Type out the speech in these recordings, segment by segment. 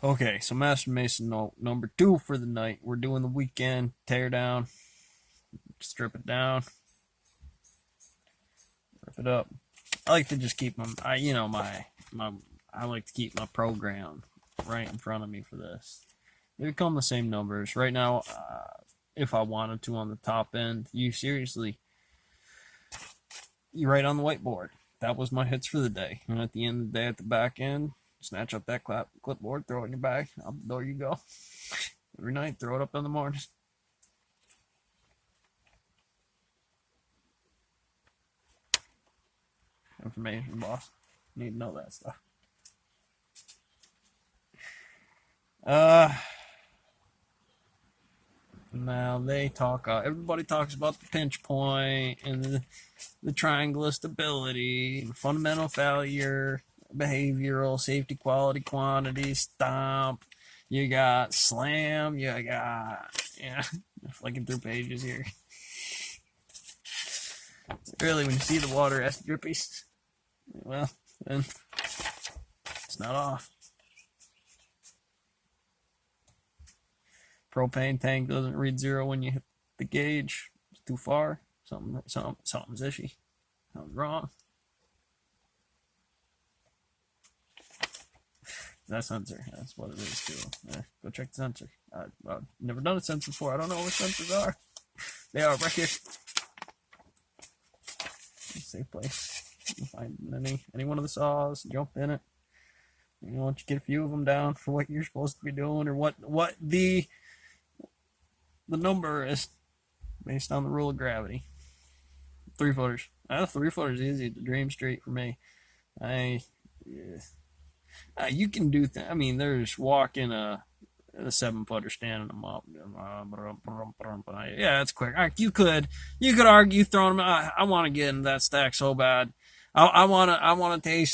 Okay, so Master Mason note number 2 for the night. We're doing the weekend tear down, strip it down, rip it up. I like to just keep my I like to keep my program right in front of me for this. They become the same numbers right now. If I wanted to on the top end, you write on the whiteboard. That was my hits for the day. And at the end of the day, at the back end, snatch up that clipboard, throw it in your bag. Out the door you go. Every night, throw it up in the morning. Information, boss. Need to know that stuff. Uh, Now they talk. Everybody talks about the pinch point and the triangle of stability, and fundamental failure, behavioral, safety, quality, quantity, stomp. You got slam. You got flicking through pages here. Really, when you see the water as drippies, well, then it's not off. Propane tank doesn't read zero when you hit the gauge. It's too far. Something's ishy. Something's wrong. That sensor. That's what it is too. Go check the sensor. I've never done a sensor before. I don't know what sensors are. They are right here. Safe place. You can find any one of the saws. Jump in it. Once you get a few of them down for what you're supposed to be doing, or what the number is based on the rule of gravity. 3-footers. 3-footers easy to Dream Street for me. You can do I mean, there's walking a 7-footer, standing them up. Yeah, that's quick. You could argue throwing them. I want to get into that stack so bad. I want to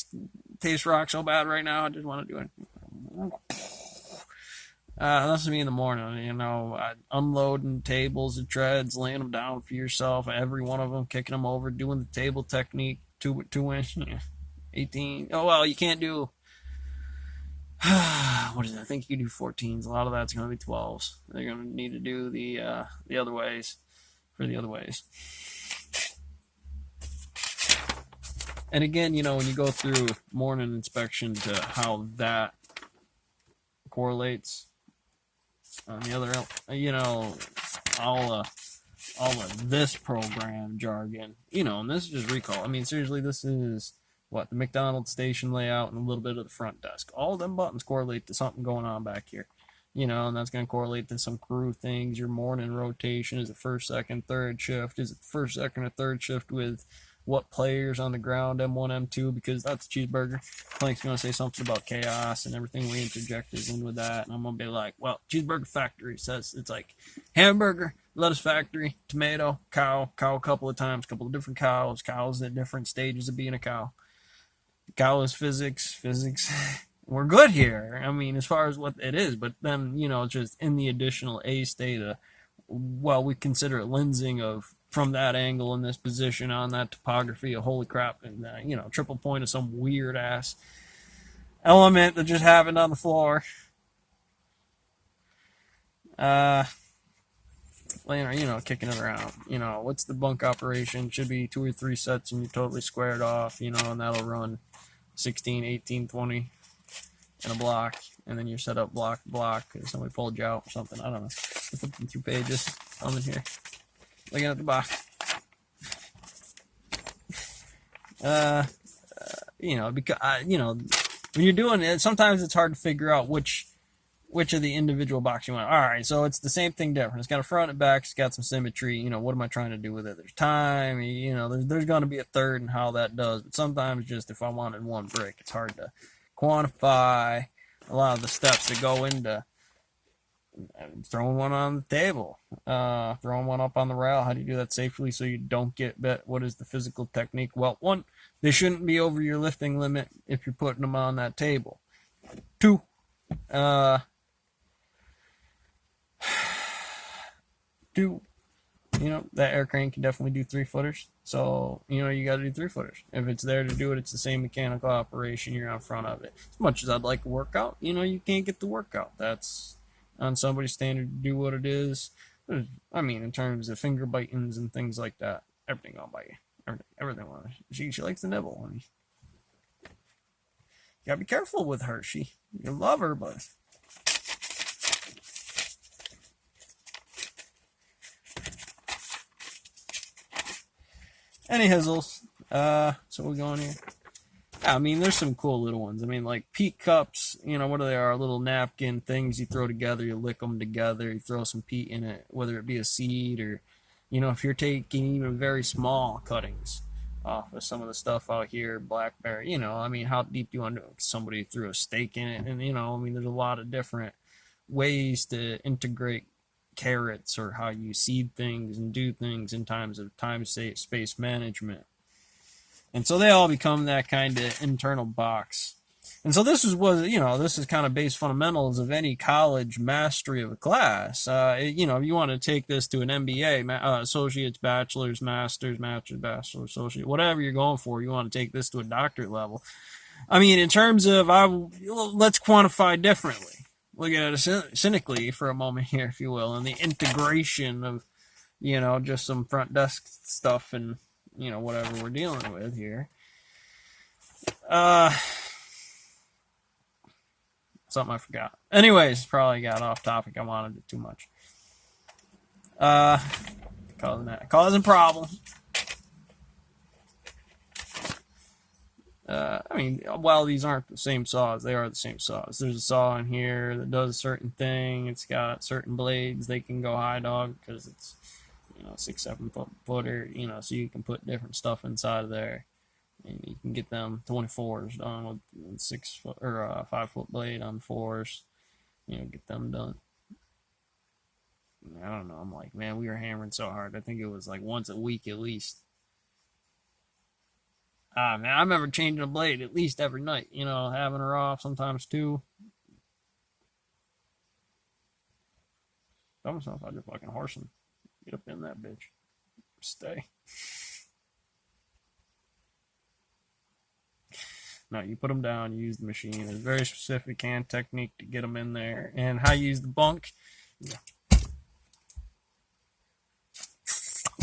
taste rock so bad right now. I just want to do it. That's me in the morning. Unloading tables and treads, laying them down for yourself. Every one of them, kicking them over, doing the table technique, 2 inch, 18. Oh well, you can't do. What is it? I think you can do 14s. A lot of that's going to be 12s. They're going to need to do the other ways for the other ways. And again, when you go through morning inspection to how that correlates on the other, all of this program jargon, and this is just recall. I mean, seriously, this is what the McDonald's station layout and a little bit of the front desk. All of them buttons correlate to something going on back here, and that's going to correlate to some crew things. Your morning rotation, is it first, second, third shift? Is it first, second, or third shift with what players on the ground, M1, M2, because that's a cheeseburger. Clank's going to say something about chaos and everything we interject is in with that. And I'm going to be like, well, Cheeseburger Factory says it's like hamburger, lettuce factory, tomato, cow a couple of times, couple of different cows at different stages of being a cow. Cow is physics. We're good here. I mean, as far as what it is, but then, just in the additional A state, we consider it lensing of from that angle in this position on that topography of holy crap, and triple point of some weird ass element that just happened on the floor. Kicking it around. What's the bunk operation? Should be 2 or 3 sets and you're totally squared off, and that'll run 16, 18, 20 in a block, and then you set up block because somebody pulled you out or something. I don't know. I'm flipping through pages. I'm in here looking at the box. Because when you're doing it, sometimes it's hard to figure out which of the individual box you want. All right, so it's the same thing different. It's got a front and back. It's got some symmetry. What am I trying to do with it? There's time. There's going to be a third and how that does. But sometimes just if I wanted one brick, it's hard to quantify a lot of the steps that go into throwing one on the table, throwing one up on the rail. How do you do that safely so you don't get bit? What is the physical technique? Well, 1, they shouldn't be over your lifting limit if you're putting them on that table. 2, that air crane can definitely do 3-footers. So, you got to do 3-footers. If it's there to do it, it's the same mechanical operation. You're on front of it. As much as I'd like a workout, you can't get the workout. That's on somebody's standard to do what it is. I mean, in terms of finger bitings and things like that, everything on by you. Everything on her. She likes to nibble. You gotta be careful with her. You love her, but any hizzles. So we're going here. I mean, there's some cool little ones. I mean, like peat cups, what are they? Are little napkin things you throw together, you lick them together, you throw some peat in it, whether it be a seed or, if you're taking even very small cuttings off of some of the stuff out here, blackberry, I mean, how deep do you want to somebody threw a stake in it? And, I mean, there's a lot of different ways to integrate carrots or how you seed things and do things in times of space management. And so they all become that kind of internal box. And so this is kind of base fundamentals of any college mastery of a class. If you want to take this to an MBA, associate's, bachelor's, master's, bachelor, associate, whatever you're going for, you want to take this to a doctorate level. I mean, in terms of, let's quantify differently. Look at it cynically for a moment here, if you will, and the integration of, just some front desk stuff and, whatever we're dealing with here. Something I forgot. Anyways, probably got off topic. I wanted it too much. Causing problems. I mean, while these aren't the same saws, they are the same saws. There's a saw in here that does a certain thing. It's got certain blades. They can go high dog because it's 6-7 footer, so you can put different stuff inside of there. And you can get them 24s done with 6 foot or 5 foot blade on 4s. Get them done. I don't know. I'm like, man, we were hammering so hard. I think it was like once a week at least. Man, I remember changing a blade at least every night. Having her off sometimes too. Tell myself I just fucking horsing. Get up in that bitch. Stay. No, you put them down, you use the machine. There's a very specific hand technique to get them in there. And how you use the bunk. Yeah.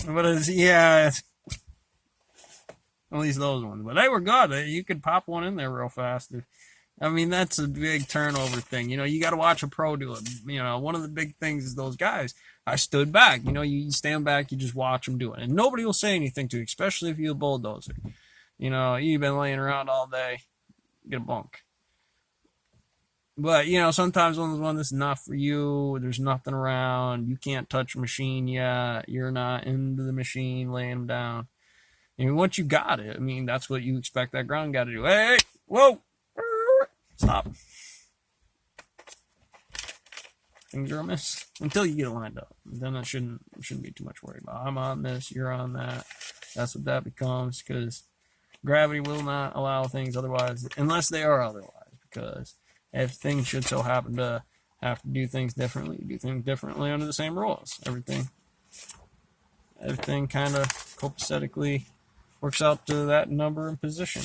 But at least those ones. But they were good. You could pop one in there real fast. I mean, that's a big turnover thing. You got to watch a pro do it. One of the big things is those guys. I stood back. You stand back, you just watch them do it. And nobody will say anything to you, especially if you're a bulldozer. You've been laying around all day, get a bunk. But, sometimes when this is not for you, there's nothing around, you can't touch a machine yet, you're not into the machine, laying them down. Once you got it, I mean, that's what you expect that ground guy to do. Hey, whoa, stop. Things are a miss until you get it lined up. Then that shouldn't be too much worry about. I'm on this, you're on that. That's what that becomes, because gravity will not allow things otherwise, unless they are otherwise. Because if things should so happen to have to do things differently, you do things differently under the same rules. Everything kind of copacetically works out to that number and position.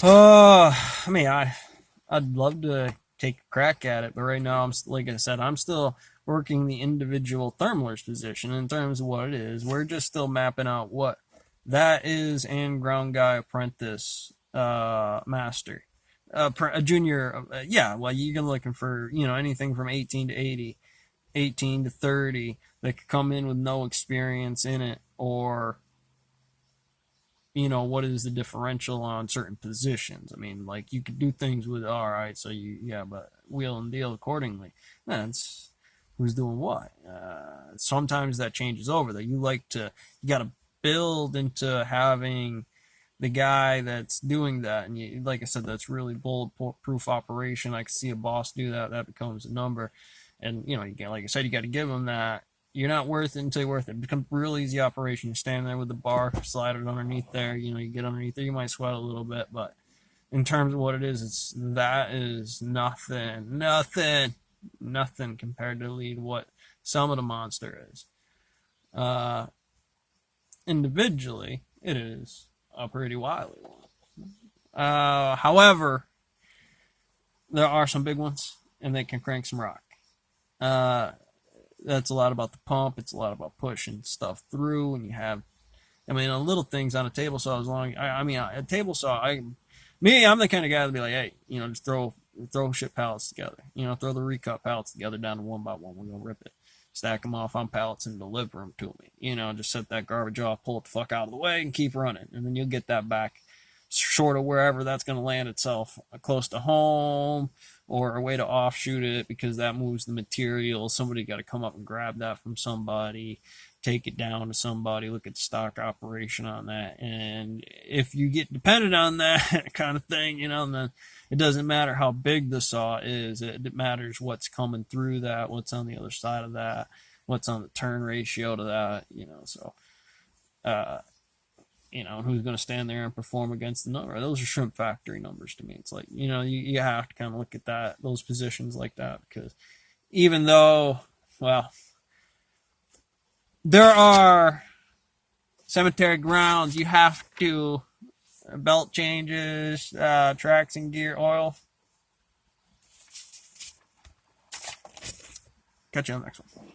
I mean, I'd love to take a crack at it, but right now, like I said, I'm still working the individual thermaler's position in terms of what it is. We're just still mapping out what that is and ground guy apprentice master. A junior, well, you're looking for, anything from 18 to 80, 18 to 30 that could come in with no experience in it, or what is the differential on certain positions. I mean, like, you could do things with, all right, so but wheel and deal accordingly. That's who's doing what. Sometimes that changes over, though. You got to build into having the guy that's doing that. And like I said, that's really bulletproof operation. I can see a boss do that. That becomes a number. And, like I said, you got to give them that. You're not worth it until you're worth it. It becomes a real easy operation. You stand there with the bar, slide it underneath there. You get underneath there. You might sweat a little bit, but in terms of what it is, that is nothing compared to what Some of the monster is. Individually, it is a pretty wily one. However, there are some big ones, and they can crank some rock. That's a lot about the pump. It's a lot about pushing stuff through, and you have, I mean, little things on a table saw. As long, I mean, a table saw. I'm the kind of guy to be like, hey, just throw shit pallets together. Throw the recut pallets together down to one by one. We're gonna rip it, stack them off on pallets, and deliver them to me. Just set that garbage off, pull it the fuck out of the way, and keep running, and then you'll get that back, short of wherever that's going to land itself, close to home, or a way to offshoot it because that moves the material. Somebody got to come up and grab that from somebody, take it down to somebody, look at the stock operation on that. And if you get dependent on that kind of thing, then it doesn't matter how big the saw is. It matters what's coming through that, what's on the other side of that, what's on the turn ratio to that, so, and who's going to stand there and perform against the number. Those are shrimp factory numbers to me. It's like, you have to kind of look at those positions like that, because even though, well, there are cemetery grounds, you have to belt changes, tracks and gear, oil. Catch you on the next one.